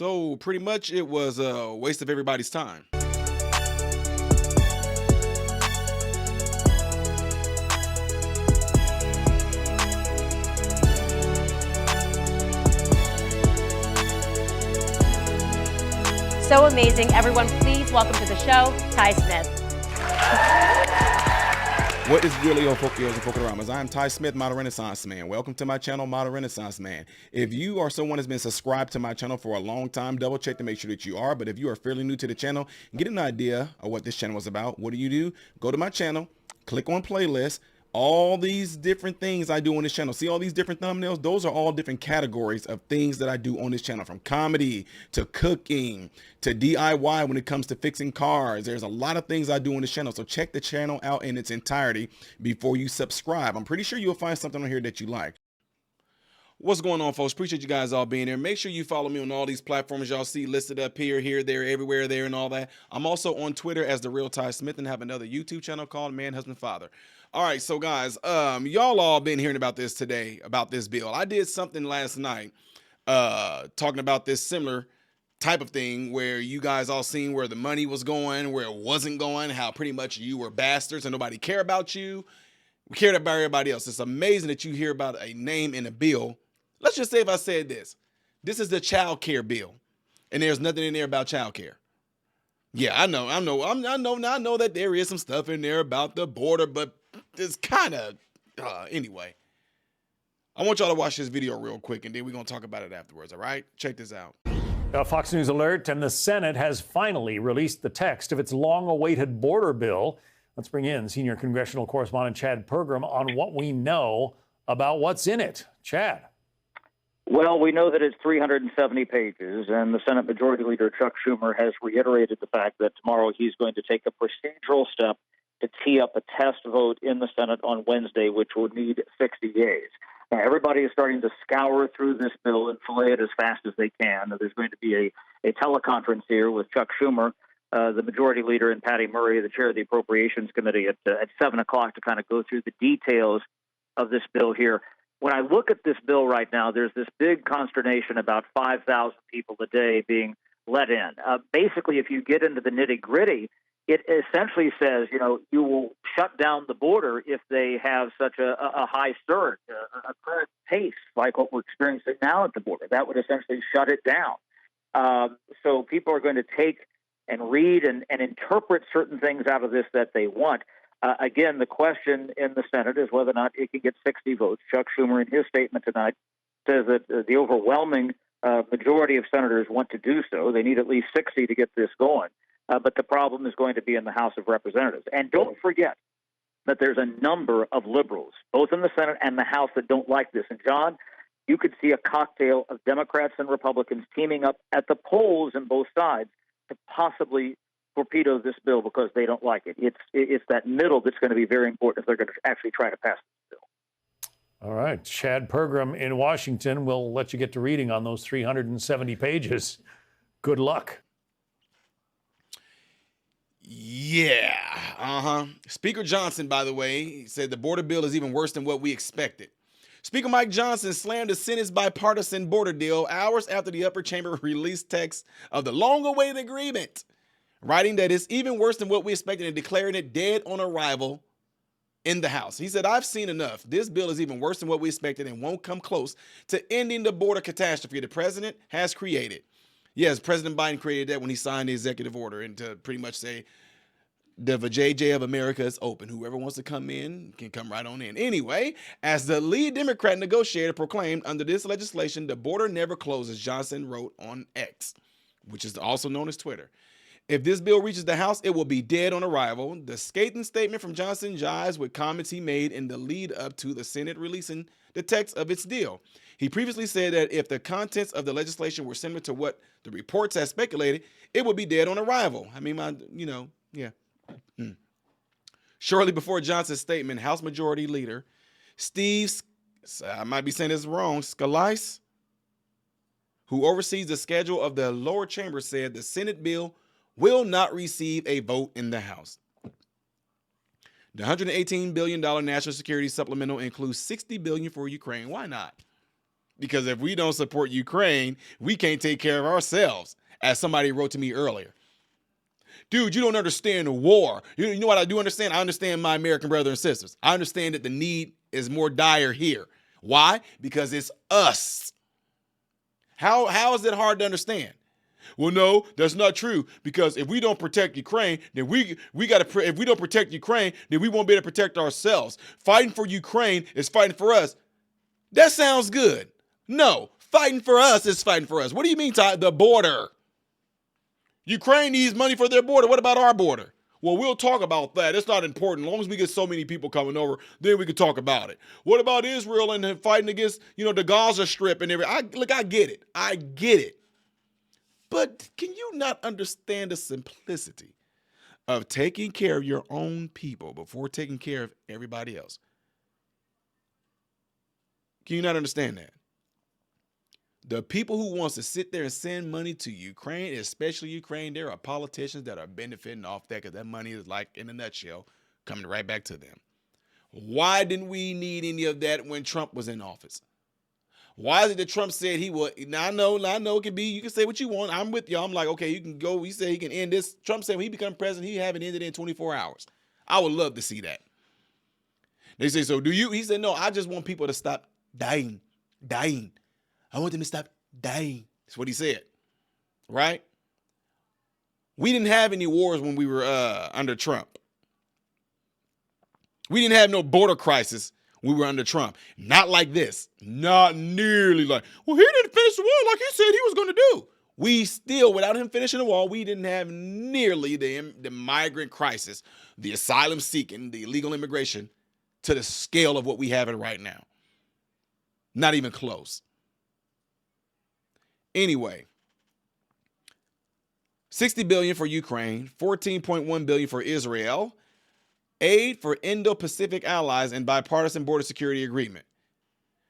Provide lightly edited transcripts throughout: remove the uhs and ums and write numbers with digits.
So pretty much it was a waste of everybody's time. So amazing. Everyone, please welcome to the show, Ty Smith. What is really on Pokeos and Pokeramas? I'm Ty Smith, Model Renaissance Man. Welcome to my channel, Model Renaissance Man. If you are someone that's been subscribed to my channel for a long time, double check to make sure that you are. But if you are fairly new to the channel, get an idea of what this channel is about. What do? Go to my channel, click on playlist. All these different things I do on this channel. See all these different thumbnails? Those are all different categories of things that I do on this channel, from comedy to cooking to DIY when it comes to fixing cars. There's a lot of things I do on this channel. So check the channel out in its entirety before you subscribe. I'm pretty sure you'll find something on here that you like. What's going on, folks? Appreciate you guys all being here. Make sure you follow me on all these platforms y'all see listed up here, there, everywhere, there, and all that. I'm also on Twitter as The Real Ty Smith and have another YouTube channel called Man, Husband, Father. All right, so guys, y'all all been hearing about this today, about this bill. I did something last night talking about this similar type of thing where you guys all seen where the money was going, where it wasn't going, how pretty much you were bastards and nobody cared about you. We cared about everybody else. It's amazing that you hear about a name in a bill. Let's just say if I said this is the child care bill, and there's nothing in there about child care. Yeah, I know that there is some stuff in there about the border, but it's kind of, anyway. I want y'all to watch this video real quick, and then we're going to talk about it afterwards, all right? Check this out. Fox News alert, and the Senate has finally released the text of its long-awaited border bill. Let's bring in senior congressional correspondent Chad Pergram on what we know about what's in it. Chad. Well, we know that it's 370 pages, and the Senate Majority Leader Chuck Schumer has reiterated the fact that tomorrow he's going to take a procedural step to tee up a test vote in the Senate on Wednesday, which will need 60 days. Now, everybody is starting to scour through this bill and fillet it as fast as they can. There's going to be a teleconference here with Chuck Schumer, the Majority Leader, and Patty Murray, the chair of the Appropriations Committee, at 7 o'clock to kind of go through the details of this bill here. When I look at this bill right now, there's this big consternation about 5,000 people a day being let in. Basically, if you get into the nitty-gritty, it essentially says, you will shut down the border if they have such a high surge, a current pace like what we're experiencing now at the border. That would essentially shut it down. So people are going to take and read and interpret certain things out of this that they want. Again, the question in the Senate is whether or not it can get 60 votes. Chuck Schumer, in his statement tonight, says that the overwhelming majority of senators want to do so. They need at least 60 to get this going. But the problem is going to be in the House of Representatives. And don't forget that there's a number of liberals, both in the Senate and the House, that don't like this. And, John, you could see a cocktail of Democrats and Republicans teaming up at the polls on both sides to possibly torpedo this bill because they don't like it. It's that middle that's going to be very important if they're going to actually try to pass this bill. All right. Chad Pergram in Washington. We'll let you get to reading on those 370 pages. Good luck. Yeah. Speaker Johnson, by the way, said the border bill is even worse than what we expected. Speaker Mike Johnson slammed the Senate's bipartisan border deal hours after the upper chamber released text of the long-awaited agreement, writing that it's even worse than what we expected and declaring it dead on arrival in the House. He said, I've seen enough. This bill is even worse than what we expected and won't come close to ending the border catastrophe the president has created. Yes, President Biden created that when he signed the executive order, and to pretty much say the JJ of America is open. Whoever wants to come in can come right on in. Anyway, as the lead Democrat negotiator proclaimed, under this legislation, the border never closes, Johnson wrote on X, which is also known as Twitter. If this bill reaches the House, it will be dead on arrival. The scathing statement from Johnson jives with comments he made in the lead up to the Senate releasing the text of its deal. He previously said that if the contents of the legislation were similar to what the reports had speculated, it would be dead on arrival. I mean, yeah. Shortly before Johnson's statement, House Majority Leader Steve, I might be saying this wrong, Scalise, who oversees the schedule of the lower chamber, said the Senate bill will not receive a vote in the House. The $118 billion national security supplemental includes $60 billion for Ukraine. Why not? Because if we don't support Ukraine, we can't take care of ourselves, as somebody wrote to me earlier. Dude, you don't understand the war. You know what I do understand? I understand my American brothers and sisters. I understand that the need is more dire here. Why? Because it's us. How is it hard to understand? Well, no, that's not true. Because if we don't protect Ukraine, then we got to. If we don't protect Ukraine, then we won't be able to protect ourselves. Fighting for Ukraine is fighting for us. That sounds good. No, fighting for us is fighting for us. What do you mean, Ty? The border. Ukraine needs money for their border. What about our border? Well, we'll talk about that. It's not important. As long as we get so many people coming over, then we can talk about it. What about Israel and fighting against, the Gaza Strip and everything? I get it. I get it. But can you not understand the simplicity of taking care of your own people before taking care of everybody else? Can you not understand that? The people who wants to sit there and send money to Ukraine, especially Ukraine, there are politicians that are benefiting off that because that money is, like, in a nutshell, coming right back to them. Why didn't we need any of that when Trump was in office? Why is it that Trump said he would? Now, I know it can be, you can say what you want. I'm with y'all. I'm like, okay, you can go. He said he can end this. Trump said when he become president, he have it ended in 24 hours. I would love to see that. They say, so do you? He said, no, I just want people to stop dying. I want them to stop dying. That's what he said, right? We didn't have any wars when we were under Trump. We didn't have no border crisis when we were under Trump. Not like this. Not nearly like, well, he didn't finish the wall like he said he was going to do. We still, without him finishing the wall, we didn't have nearly the migrant crisis, the asylum seeking, the illegal immigration to the scale of what we have it right now. Not even close. Anyway, $60 billion for Ukraine, $14.1 billion for Israel, aid for Indo-Pacific allies and bipartisan border security agreement.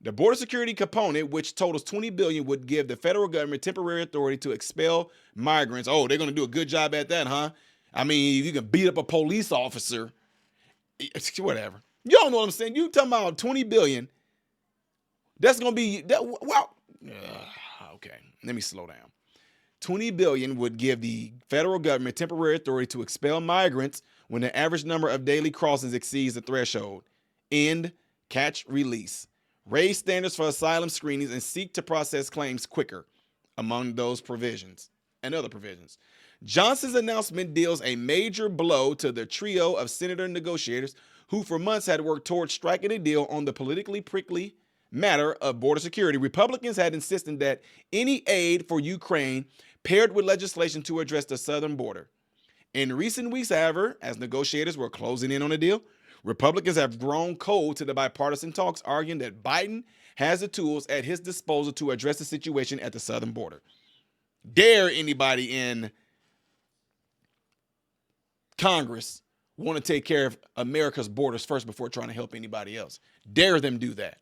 The border security component, which totals $20 billion, would give the federal government temporary authority to expel migrants. Oh, they're going to do a good job at that, huh? I mean, you can beat up a police officer, whatever. Y'all know what I'm saying? You talking about $20 billion. That's going to be, okay, let me slow down. $20 billion would give the federal government temporary authority to expel migrants when the average number of daily crossings exceeds the threshold. End, catch, release. Raise standards for asylum screenings and seek to process claims quicker, among those provisions and other provisions. Johnson's announcement deals a major blow to the trio of senator negotiators who for months had worked towards striking a deal on the politically prickly matter of border security. Republicans had insisted that any aid for Ukraine paired with legislation to address the southern border. In recent weeks, however, as negotiators were closing in on a deal, Republicans have grown cold to the bipartisan talks, arguing that Biden has the tools at his disposal to address the situation at the southern border. Dare anybody in Congress want to take care of America's borders first before trying to help anybody else? Dare them do that.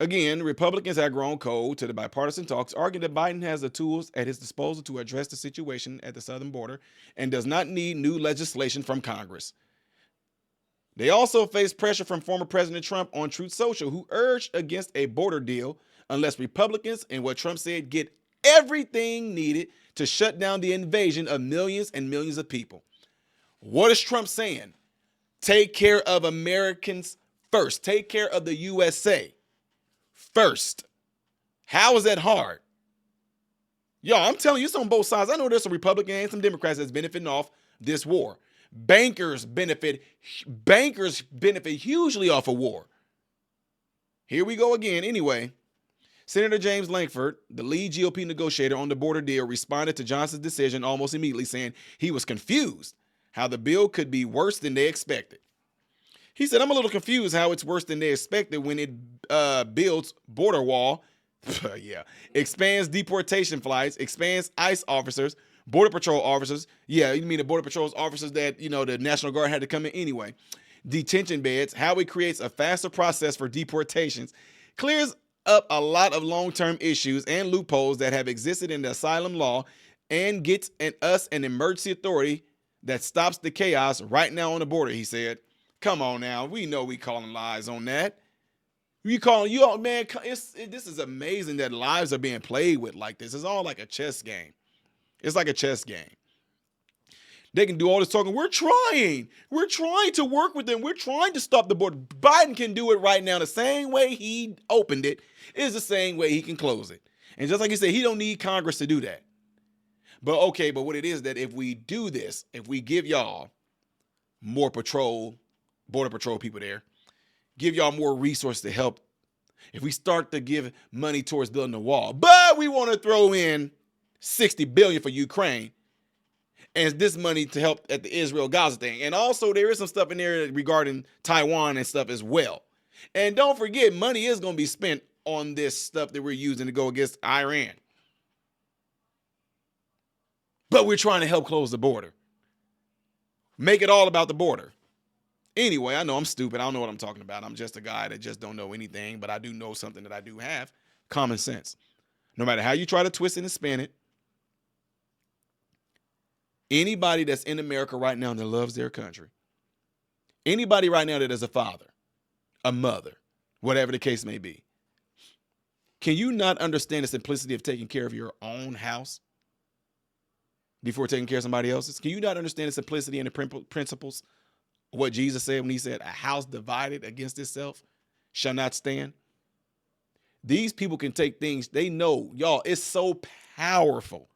Again, Republicans have grown cold to the bipartisan talks, arguing that Biden has the tools at his disposal to address the situation at the southern border and does not need new legislation from Congress. They also face pressure from former President Trump on Truth Social, who urged against a border deal unless Republicans, and what Trump said, get everything needed to shut down the invasion of millions and millions of people. What is Trump saying? Take care of Americans first. Take care of the USA first. How is that hard? Y'all, I'm telling you, it's on both sides. I know there's some Republicans and some Democrats that's benefiting off this war. Bankers benefit hugely off of war. Here we go again. Anyway, Senator James Lankford, the lead GOP negotiator on the border deal, responded to Johnson's decision almost immediately, saying he was confused how the bill could be worse than they expected. He said, I'm a little confused how it's worse than they expected when it builds border wall, expands deportation flights, expands ICE officers, Border Patrol officers. Yeah, you mean the Border Patrol's officers that, the National Guard had to come in anyway. Detention beds, how it creates a faster process for deportations, clears up a lot of long-term issues and loopholes that have existed in the asylum law, and gets us an emergency authority that stops the chaos right now on the border, he said. Come on now. We know we calling lies on that. You call you all, man. This is amazing that lives are being played with like this. It's all like a chess game. It's like a chess game. They can do all this talking. We're trying to work with them. We're trying to stop the border. Biden can do it right now. The same way he opened it is the same way he can close it. And just like he said, he don't need Congress to do that. But okay, but what it is that if we do this, if we give y'all more patrol, border patrol people there, give y'all more resources to help. If we start to give money towards building the wall, but we want to throw in $60 billion for Ukraine, and this money to help at the Israel-Gaza thing. And also there is some stuff in there regarding Taiwan and stuff as well. And don't forget, money is going to be spent on this stuff that we're using to go against Iran. But we're trying to help close the border. Make it all about the border. Anyway, I know I'm stupid. I don't know what I'm talking about. I'm just a guy that just don't know anything, but I do know something that I do have. Common sense. No matter how you try to twist it and spin it, anybody that's in America right now that loves their country, anybody right now that is a father, a mother, whatever the case may be, can you not understand the simplicity of taking care of your own house before taking care of somebody else's? Can you not understand the simplicity and the principles of what Jesus said when he said, a house divided against itself shall not stand? These people can take things, they know, y'all, it's so powerful.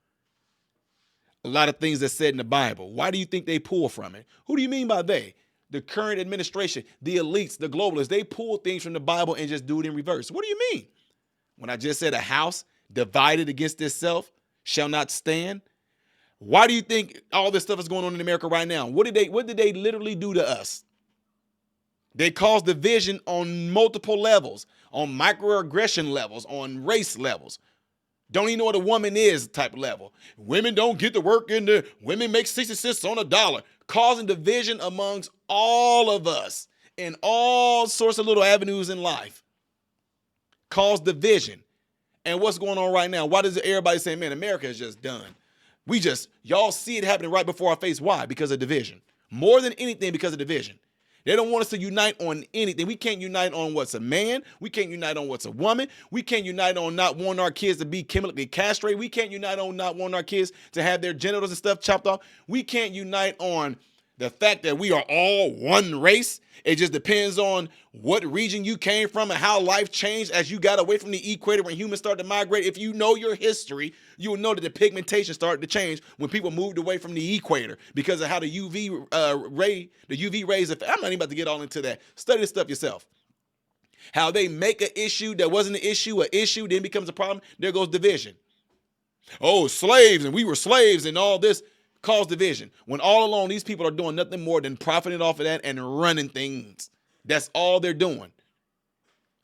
A lot of things that's said in the Bible. Why do you think they pull from it? Who do you mean by they? The current administration, the elites, the globalists, they pull things from the Bible and just do it in reverse. What do you mean? When I just said a house divided against itself shall not stand. Why do you think all this stuff is going on in America right now? What did they literally do to us? They caused division on multiple levels, on microaggression levels, on race levels. Don't even know what a woman is type level. Women don't get to work in the, women make 60 cents on a dollar, causing division amongst all of us in all sorts of little avenues in life. Cause division. And what's going on right now? Why does everybody say, man, America is just done? Y'all see it happening right before our face. Why? Because of division. More than anything, because of division. They don't want us to unite on anything. We can't unite on what's a man. We can't unite on what's a woman. We can't unite on not wanting our kids to be chemically castrated. We can't unite on not wanting our kids to have their genitals and stuff chopped off. We can't unite on the fact that we are all one race. It just depends on what region you came from and how life changed as you got away from the equator when humans started to migrate. If you know your history, you will know that the pigmentation started to change when people moved away from the equator because of how the UV rays. I'm not even about to get all into that. Study this stuff yourself. How they make an issue that wasn't an issue then becomes a problem. There goes division. Oh, slaves, and we were slaves and all this. Cause division. When all along these people are doing nothing more than profiting off of that and running things. That's all they're doing.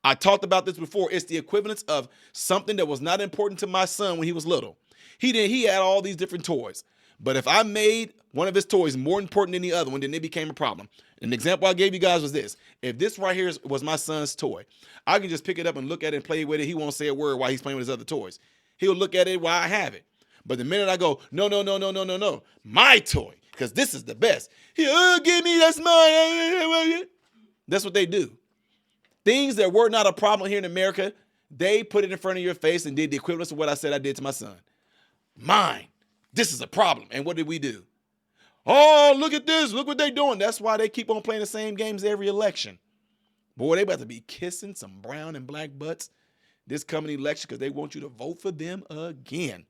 I talked about this before. It's the equivalence of something that was not important to my son when he was little. He had all these different toys. But if I made one of his toys more important than the other one, then it became a problem. An example I gave you guys was this. If this right here was my son's toy, I can just pick it up and look at it and play with it. He won't say a word while he's playing with his other toys. He'll look at it while I have it. But the minute I go, no, my toy, because this is the best. Give me, that's mine. That's what they do. Things that were not a problem here in America, they put it in front of your face and did the equivalent of what I said I did to my son. Mine. This is a problem. And what did we do? Oh, look at this. Look what they're doing. That's why they keep on playing the same games every election. Boy, they about to be kissing some brown and black butts this coming election because they want you to vote for them again.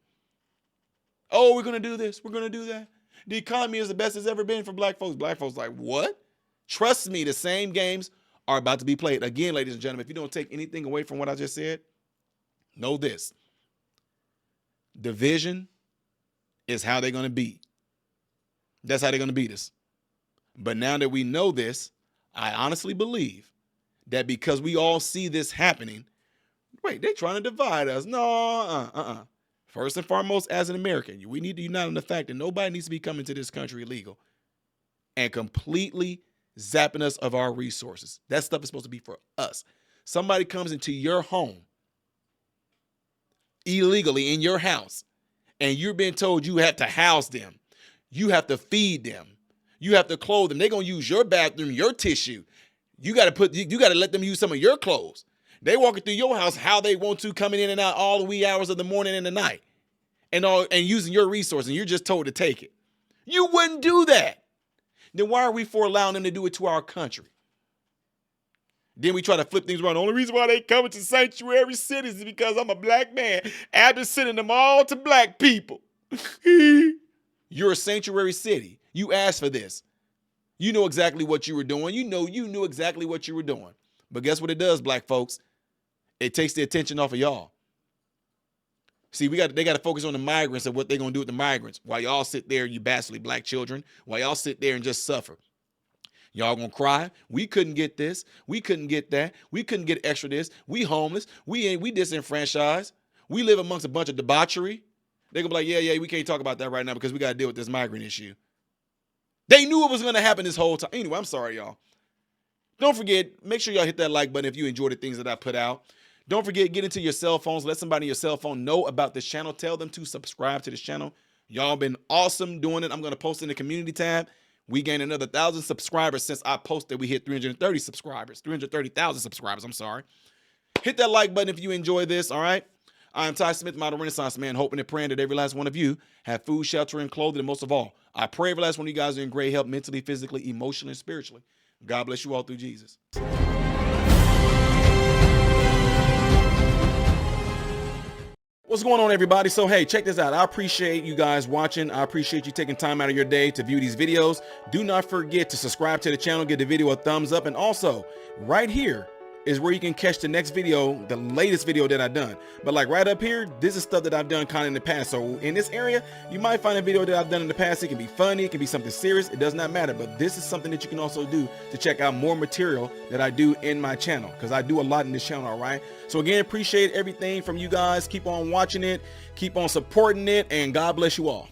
Oh, we're going to do this. We're going to do that. The economy is the best it's ever been for black folks. Black folks like, what? Trust me, the same games are about to be played. Again, ladies and gentlemen, if you don't take anything away from what I just said, know this. Division is how they're going to beat. That's how they're going to beat us. But now that we know this, I honestly believe that because we all see this happening, wait, they're trying to divide us. No, First and foremost, as an American, we need to unite on the fact that nobody needs to be coming to this country illegal and completely zapping us of our resources. That stuff is supposed to be for us. Somebody comes into your home illegally in your house, and you're being told you have to house them. You have to feed them. You have to clothe them. They're going to use your bathroom, your tissue. You got to let them use some of your clothes. They walking through your house how they want to, coming in and out all the wee hours of the morning and the night, and using your resources, and you're just told to take it. You wouldn't do that. Then why are we for allowing them to do it to our country? Then we try to flip things around. The only reason why they coming to sanctuary cities is because I'm a black man. After sending them all to black people. You're a sanctuary city. You asked for this. You know exactly what you were doing. You knew exactly what you were doing. But guess what it does, black folks? It takes the attention off of y'all. See, they got to focus on the migrants and what they're going to do with the migrants. While y'all sit there, you bastardly black children, while y'all sit there and just suffer. Y'all going to cry. We couldn't get this. We couldn't get that. We couldn't get extra this. We homeless. We disenfranchised. We live amongst a bunch of debauchery. They're going to be like, yeah, we can't talk about that right now because we got to deal with this migrant issue. They knew it was going to happen this whole time. Anyway, I'm sorry, y'all. Don't forget, make sure y'all hit that like button if you enjoy the things that I put out. Don't forget, get into your cell phones. Let somebody on your cell phone know about this channel. Tell them to subscribe to this channel. Y'all been awesome doing it. I'm going to post in the community tab. We gained another 1,000 subscribers since I posted. We hit 330,000 subscribers. I'm sorry. Hit that like button if you enjoy this, all right? I am Ty Smith, Model Renaissance Man, hoping and praying that every last one of you have food, shelter, and clothing, and most of all, I pray every last one of you guys are in great health mentally, physically, emotionally, and spiritually. God bless you all through Jesus. What's going on, everybody? So, hey, check this out. I appreciate you guys watching. I appreciate you taking time out of your day to view these videos. Do not forget to subscribe to the channel, give the video a thumbs up, and also right here is where you can catch the next video, the latest video that I've done. But like right up here, this is stuff that I've done kind of in the past. So in this area, you might find a video that I've done in the past. It can be funny, it can be something serious. It does not matter. But this is something that you can also do to check out more material that I do in my channel, because I do a lot in this channel, all right? So again, appreciate everything from you guys. Keep on watching it, keep on supporting it, and God bless you all.